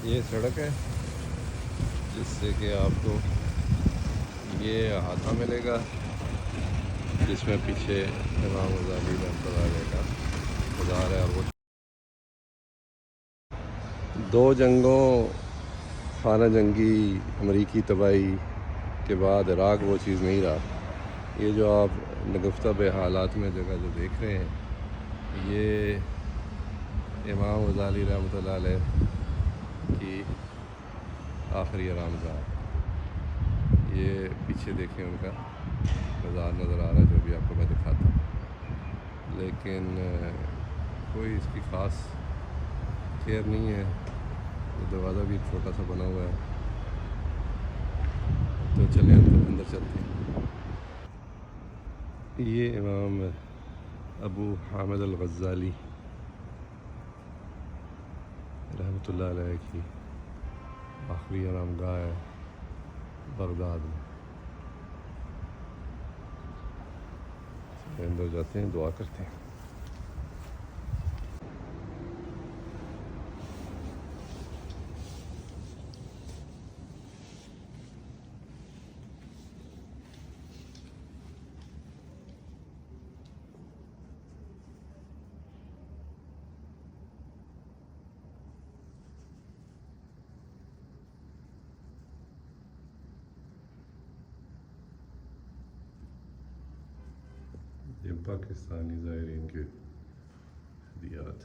یہ سڑک ہے جس سے کہ آپ کو یہ احاطہ ملے گا، جس میں پیچھے امام غزالی رحمۃ اللہ علیہ کا مزار ہے۔ اور وہ دو جنگوں، خانہ جنگی، امریکی تباہی کے بعد عراق وہ چیز نہیں رہا۔ یہ جو آپ نگفتہ بے حالات میں جگہ جو دیکھ رہے ہیں، یہ امام غزالی رحمۃ اللہ علیہ کی آخری آرامگاہ ہے۔ یہ پیچھے دیکھیں ان کا مزار نظر آ رہا ہے، جو بھی آپ کو میں دکھاتا ہوں، لیکن کوئی اس کی خاص کیئر نہیں ہے۔ یہ دروازہ بھی ایک چھوٹا سا بنا ہوا ہے، تو چلیں اندر چلتے ہیں۔ یہ امام ابو حامد الغزالی رحمۃ اللہ علیہ کی آخری آرامگاہ ہے بغداد میں۔ اندر جاتے ہیں، دعا کرتے ہیں۔ یہ پاکستانی زائرین کے ہدیات